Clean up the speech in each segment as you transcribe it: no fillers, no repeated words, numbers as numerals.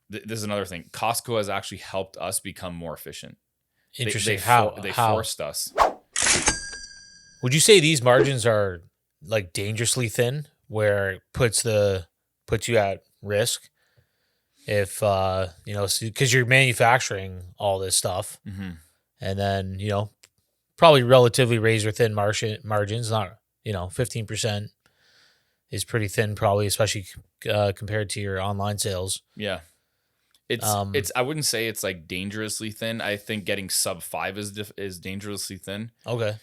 This is another thing. Costco has actually helped us become more efficient. Interesting. They forced us. Would you say these margins are like dangerously thin, where it puts you at risk if because you're manufacturing all this stuff, and then probably relatively razor thin margins, not 15% is pretty thin, probably, especially compared to your online sales. Yeah. It's I wouldn't say it's like dangerously thin. I think getting sub 5 is dangerously thin. Okay.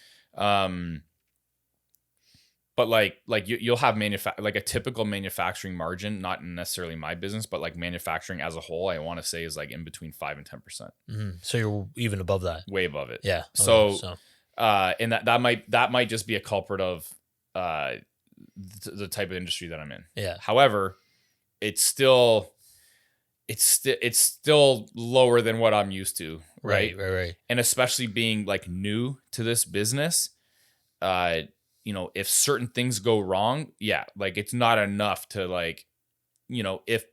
But like you'll have like a typical manufacturing margin, not necessarily my business, but like manufacturing as a whole, I want to say is like in between 5 and 10%. So you're even above that. Way above it. Yeah. Okay, so and that might just be a culprit of the type of industry that I'm in. Yeah. However, it's still lower than what I'm used to, right? Right. And especially being like new to this business, if certain things go wrong, like it's not enough to like, if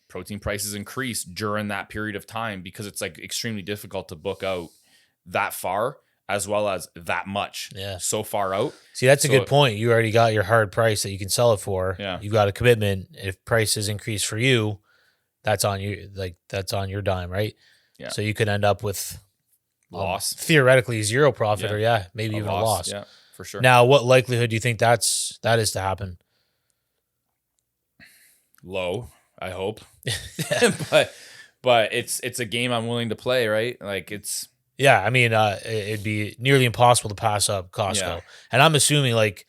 protein prices increase during that period of time, because it's like extremely difficult to book out that far as well as that much so far out. See, that's a good point. You already got your hard price that you can sell it for. Yeah. You've got a commitment. If prices increase for you, that's on you. Like that's on your dime, right? Yeah. So you could end up with loss, theoretically zero profit, or maybe even a loss. Yeah, for sure. Now, what likelihood do you think that is to happen? Low, I hope. but it's a game I'm willing to play, right? Like it's. Yeah, I mean, it'd be nearly impossible to pass up Costco. Yeah. And I'm assuming, like,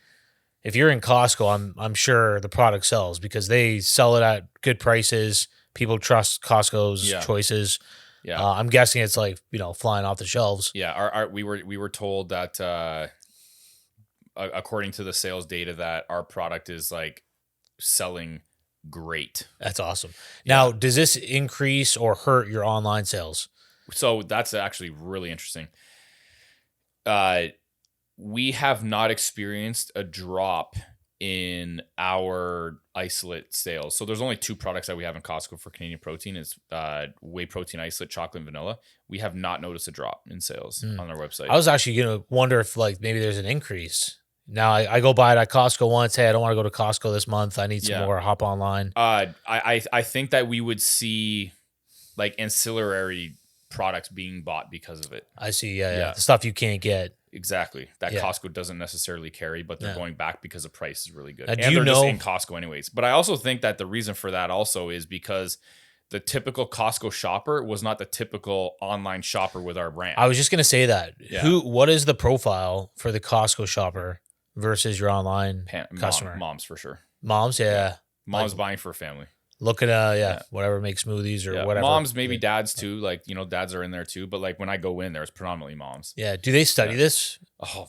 if you're in Costco, I'm sure the product sells because they sell it at good prices. People trust Costco's choices. Yeah, I'm guessing it's like flying off the shelves. Yeah, we were told that according to the sales data that our product is like selling great. That's awesome. Now, does this increase or hurt your online sales? So that's actually really interesting. We have not experienced a drop in our isolate sales. So there's only 2 products that we have in Costco for Canadian protein. It's whey protein isolate, chocolate and vanilla. We have not noticed a drop in sales on our website. I was actually going to wonder if like maybe there's an increase. Now I go by it at Costco once. Hey, I don't want to go to Costco this month. I need some more. Hop online. I think that we would see like ancillary products being bought because of it. I see. Yeah. The stuff you can't get. Exactly. That Costco doesn't necessarily carry, but they're going back because the price is really good. And they're just in Costco anyways. But I also think that the reason for that also is because the typical Costco shopper was not the typical online shopper with our brand. I was just going to say that. Yeah. What is the profile for the Costco shopper versus your online customer? Moms for sure. Moms, yeah. Moms buying for a family. Looking at whatever, make smoothies or whatever. Moms, maybe dads too. Like, dads are in there too. But like when I go in there, it's predominantly moms. Yeah. Do they study this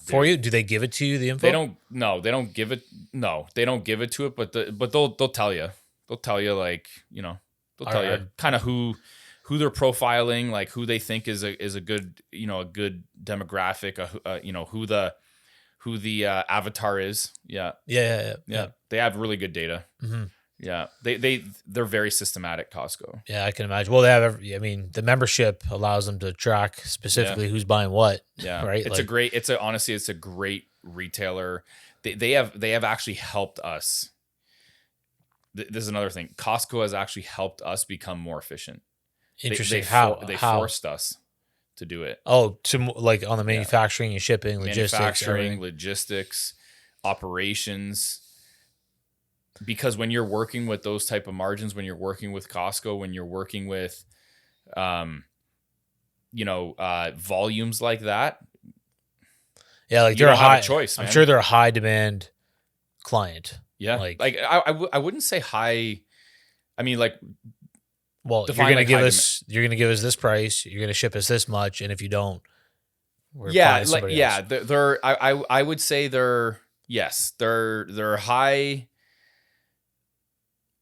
for you? Do they give it to you, the info? They don't. No, they don't give it. No, they don't give it to it. But they'll tell you. They'll tell you like, they'll tell you kind of who they're profiling, like who they think is a good, a good demographic, who the avatar is. Yeah. They have really good data. Mm-hmm. Yeah, they're very systematic, Costco. Yeah, I can imagine. Well, they have. The membership allows them to track specifically who's buying what. Yeah, right. Honestly, it's a great retailer. They have actually helped us. This is another thing. Costco has actually helped us become more efficient. Interesting. They forced us to do it. Oh, to like on the manufacturing and shipping, logistics, operations. Because when you're working with those type of margins, when you're working with Costco, when you're working with, volumes like that, like they're a high choice. Man. I'm sure they're a high demand client. Yeah, like I wouldn't say high. I mean, like, well, you're gonna give us this price. You're gonna ship us this much, and if you don't, else. They're I would say they're high.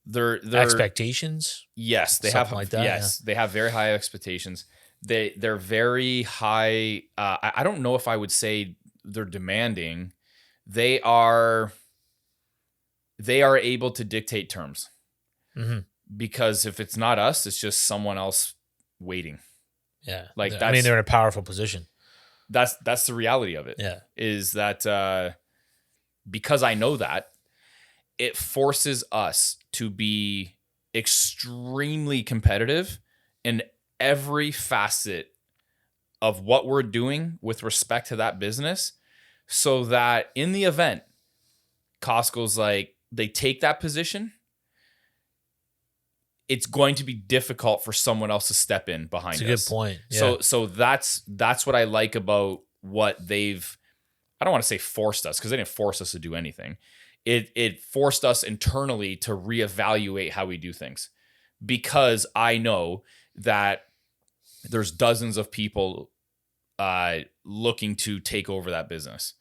Their expectations. Yes, they have like that. Yes, they have very high expectations. They're very high. I don't know if I would say they're demanding. They are able to dictate terms. Mm-hmm. because if it's not us, it's just someone else waiting. Yeah. Like I mean, they're in a powerful position. That's the reality of it. Yeah. Is that because I know that, it forces us to be extremely competitive in every facet of what we're doing with respect to that business, so that in the event Costco's like, they take that position, it's going to be difficult for someone else to step in behind us. That's a good point. Yeah. So that's what I like about what they've, I don't want to say forced us, because they didn't force us to do anything. It forced us internally to reevaluate how we do things, because I know that there's dozens of people looking to take over that business.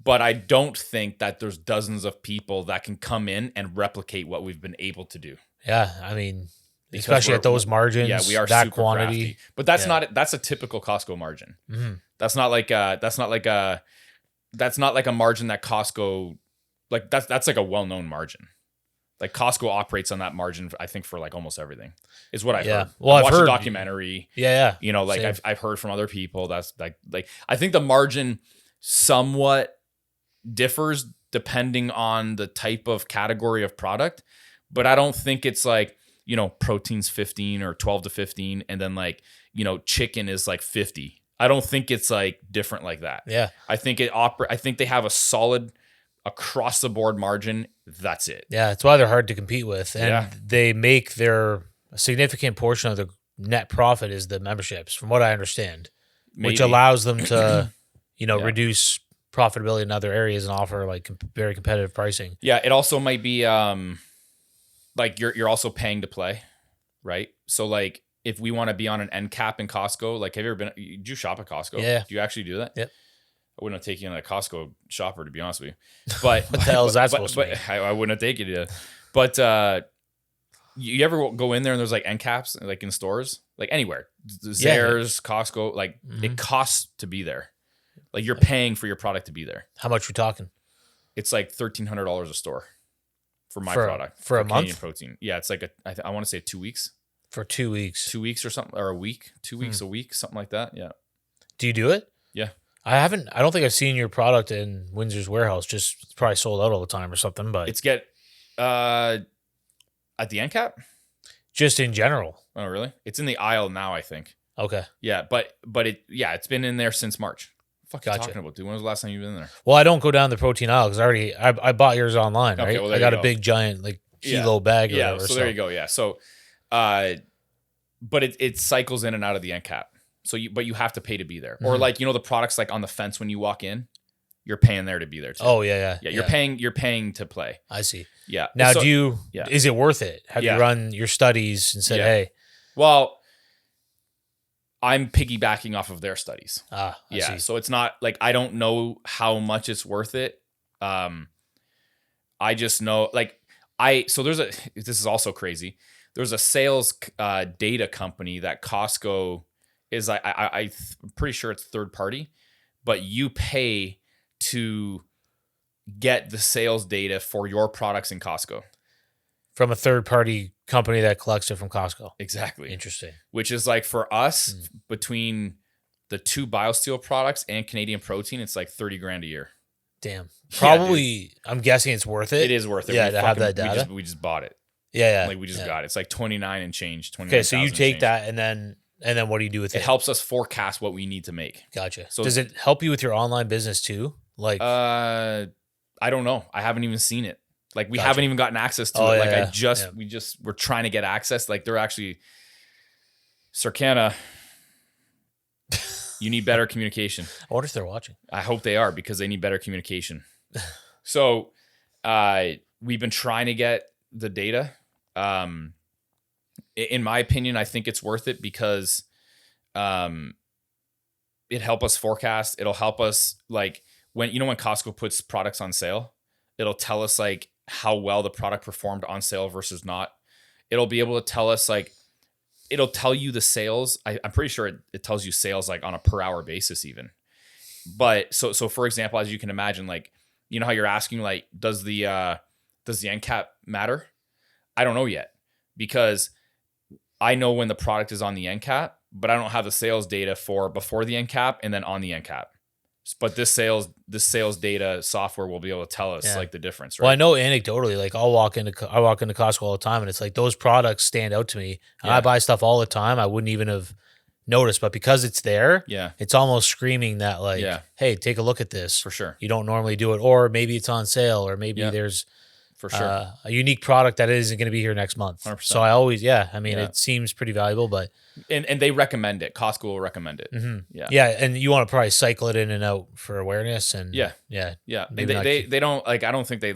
But I don't think that there's dozens of people that can come in and replicate what we've been able to do. Yeah. I mean, Because especially at those margins. Yeah, we are that super quantity. crafty. But that's a typical Costco margin. Mm-hmm. That's not like a margin that Costco, like that's like a well-known margin. Like Costco operates on that margin, I think, for like almost everything, is what I've heard. Well, I've watched a documentary. Yeah. You know, like Same. I've heard from other people that's like I think the margin somewhat differs depending on the type of category of product, but I don't think it's like, you know, protein's 15 or 12 to 15, and then like, you know, chicken is like 50. I don't think it's like different like that. Yeah. I think I think they have a solid across the board margin. That's it. Yeah. That's why they're hard to compete with. And they make a significant portion of the net profit is the memberships, from what I understand, which allows them to, you know, reduce profitability in other areas and offer like very competitive pricing. Yeah. It also might be, like you're also paying to play, right? So like if we want to be on an end cap in Costco, like have you ever been, do you shop at Costco? Yeah. Do you actually do that? Yep. I wouldn't have taken you on a Costco shopper, to be honest with you. But what the hell is that supposed to be? I wouldn't have taken you. But you ever go in there and there's like end caps like in stores, like anywhere, Zayres, Costco, like it costs to be there. Like you're paying for your product to be there. How much we talking? It's like $1,300 a store for my product for a Canadian month. Protein. Yeah, it's like I want to say 2 weeks. For 2 weeks. 2 weeks or something, or a week. 2 weeks a week, something like that. Yeah. Do you do it? Yeah. I don't think I've seen your product in Windsor's warehouse. Just it's probably sold out all the time or something. But It's at the end cap. Just in general. Oh, really? It's in the aisle now, I think. Okay. Yeah, but it's been in there since March. What the fuck are you talking about, dude? When was the last time you've been in there? Well, I don't go down the protein aisle because I bought yours online, right? Well, I got a big giant like kilo bag. Or whatever, so there you go. Yeah. So, but it cycles in and out of the end cap. So you have to pay to be there, or like, you know, the products like on the fence when you walk in, you're paying there to be there too. Oh yeah. You're paying to play. I see. Yeah. Now, is it worth it? Have you run your studies and said, hey? Well, I'm piggybacking off of their studies. I see. So it's not like, I don't know how much it's worth it. I just know this is also crazy. There's a sales data company that Costco is I'm pretty sure it's third party, but you pay to get the sales data for your products in Costco. From a third party company that collects it from Costco. Exactly. Interesting. Which is like for us, between the two BioSteel products and Canadian Protein, it's like $30,000 a year. Damn. Probably, I'm guessing it's worth it. It is worth it. Yeah, to have that data. We just bought it. Yeah. Like we just got it. It's like 29 and change. Okay, so you take that and then what do you do with it? It helps us forecast what we need to make. Gotcha. So does it help you with your online business too? Like, I don't know. I haven't even seen it. Like we haven't even gotten access to it. Like we're trying to get access. Like they're actually, Circana, you need better communication. I wonder if they're watching. I hope they are, because they need better communication. So, we've been trying to get the data. In my opinion, I think it's worth it because, it help us forecast. It'll help us like when Costco puts products on sale, it'll tell us like how well the product performed on sale versus not. It'll be able to tell us like, it'll tell you the sales. I'm pretty sure it tells you sales like on a per hour basis even. But so for example, as you can imagine, like, how you're asking like, does the end cap matter? I don't know yet, because I know when the product is on the end cap, but I don't have the sales data for before the end cap and then on the end cap. But this sales data software will be able to tell us like the difference, right? Well, I know anecdotally, like I walk into Costco all the time, and it's like those products stand out to me. And I buy stuff all the time. I wouldn't even have noticed, but because it's there, it's almost screaming that like, hey, take a look at this. For sure. You don't normally do it, or maybe it's on sale, or maybe there's for sure a unique product that isn't going to be here next month. 100%. So I always, I mean, it seems pretty valuable, but and they recommend it. Costco will recommend it. And you want to probably cycle it in and out for awareness, and they don't like. I don't think they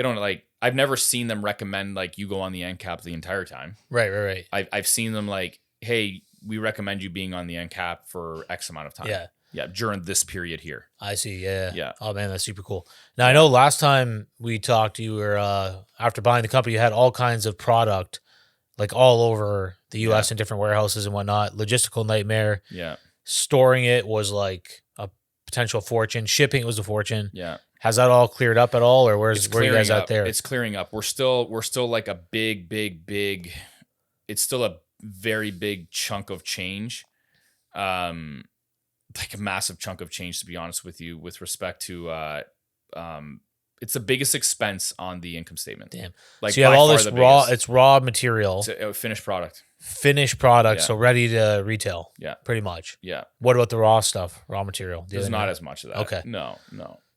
don't like. I've never seen them recommend like you go on the end cap the entire time. Right. I've seen them like, hey, we recommend you being on the end cap for X amount of time. Yeah, during this period here. I see. Yeah. Oh man, that's super cool. Now I know last time we talked, you were after buying the company, you had all kinds of product, like all over the U.S. in different warehouses and whatnot. Logistical nightmare. Yeah. Storing it was like a potential fortune. Shipping it was a fortune. Yeah. Has that all cleared up at all, or where are you guys out there? It's clearing up. We're still like a big. It's still a very big chunk of change. Like a massive chunk of change, to be honest with you, with respect to it's the biggest expense on the income statement. Damn. Like, so you have all this raw material. It's a finished product. So ready to retail. Yeah. Pretty much. Yeah. What about the raw stuff, raw material? There's not as much of that. Okay. No.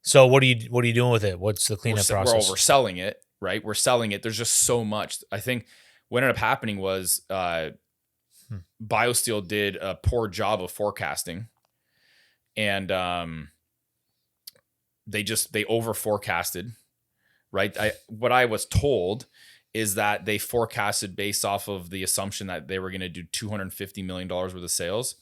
So what are you doing with it? What's the cleanup process? We're selling it, right? We're selling it. There's just so much. I think what ended up happening was BioSteel did a poor job of forecasting. And they over forecasted, right? What I was told is that they forecasted based off of the assumption that they were going to do $250 million worth of sales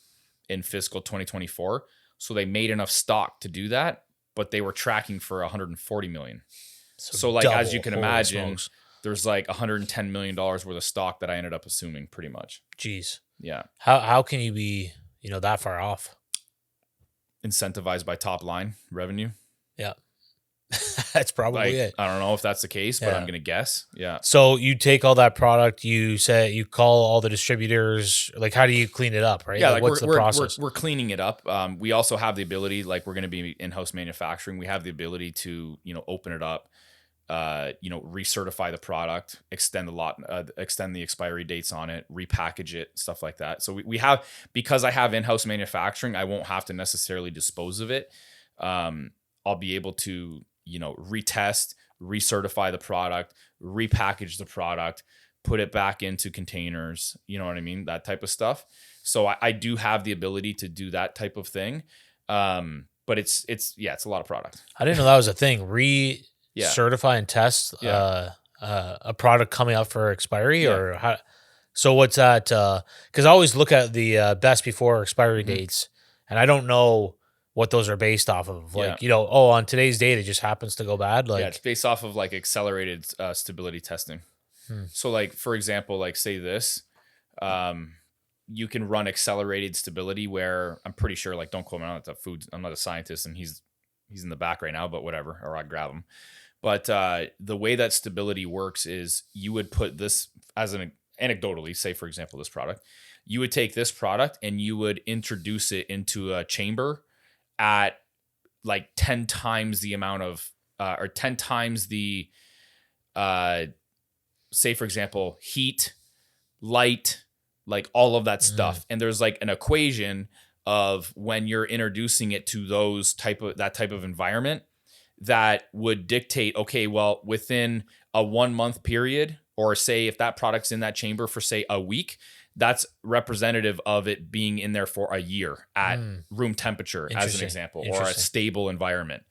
in fiscal 2024. So they made enough stock to do that, but they were tracking for 140 million. So like, as you can imagine, there's like $110 million worth of stock that I ended up assuming pretty much. Jeez. Yeah. How can you be, that far off? Incentivized by top line revenue. Yeah. That's probably it. I don't know if that's the case, but I'm going to guess. Yeah. So you take all that product, you call all the distributors, like how do you clean it up, right? Yeah. Like what's the process? We're cleaning it up. We also have the ability, like we're going to be in-house manufacturing. We have the ability to, open it up, recertify the product, extend the expiry dates on it, repackage it, stuff like that. So we have, because I have in-house manufacturing, I won't have to necessarily dispose of it. I'll be able to, retest, recertify the product, repackage the product, put it back into containers, you know what I mean? That type of stuff. So I do have the ability to do that type of thing. But it's a lot of product. I didn't know that was a thing. Certify and test a product coming up for expiry or how? So what's that? Because I always look at the best before expiry dates, and I don't know what those are based off of. Like on today's date it just happens to go bad. Like it's based off of like accelerated stability testing. So like for example, like say this, you can run accelerated stability where I'm pretty sure, like don't quote me on it, I'm not a scientist and he's in the back right now, but whatever, or I'd grab him. But the way that stability works is you would put this as anecdotally, say for example, this product, you would take this product and you would introduce it into a chamber at like 10 times the amount of, or 10 times the, say for example, heat, light, like all of that stuff. And there's like an equation of when you're introducing it to that type of environment that would dictate, okay, well, within a 1 month period, or say if that product's in that chamber for say a week, that's representative of it being in there for a year at room temperature, as an example, or a stable environment.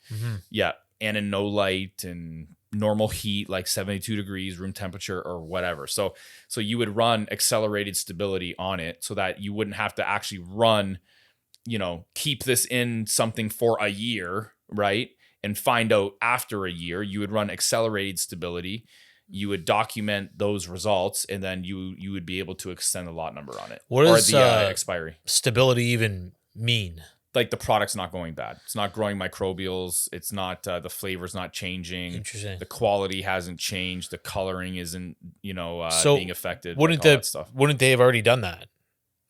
Yeah. And in no light and normal heat, like 72 degrees room temperature or whatever. So you would run accelerated stability on it so that you wouldn't have to actually run, keep this in something for a year, right? And find out after a year. You would run accelerated stability. You would document those results, and then you would be able to extend the lot number on it. What does the expiry stability even mean? like the product's not going bad. It's not growing microbials. It's not the flavor's not changing. Interesting. The quality hasn't changed. The coloring isn't, So being affected. Wouldn't all that stuff. wouldn't they have already done that,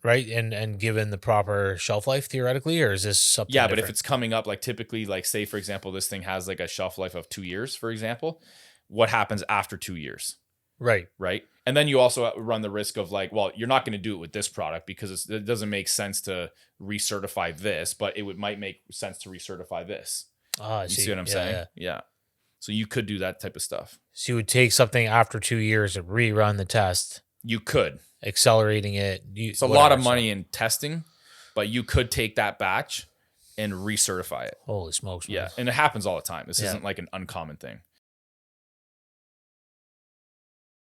right? And given the proper shelf life theoretically, or is this something? Yeah, different? but if it's coming up, like typically, like say for example, this thing has like a shelf life of 2 years, for example. What happens after 2 years? right. And then you also run the risk of like, well, you're not going to do it with this product because it doesn't make sense to recertify this, but might make sense to recertify this. I You see. see what I'm saying? Yeah. So you could do that type of stuff. So you would take something after 2 years and rerun the test, You could. accelerating it. It's a lot of money in testing, but you could take that batch and recertify it. Holy smokes! Man. Yeah. And it happens all the time. This isn't like an uncommon thing.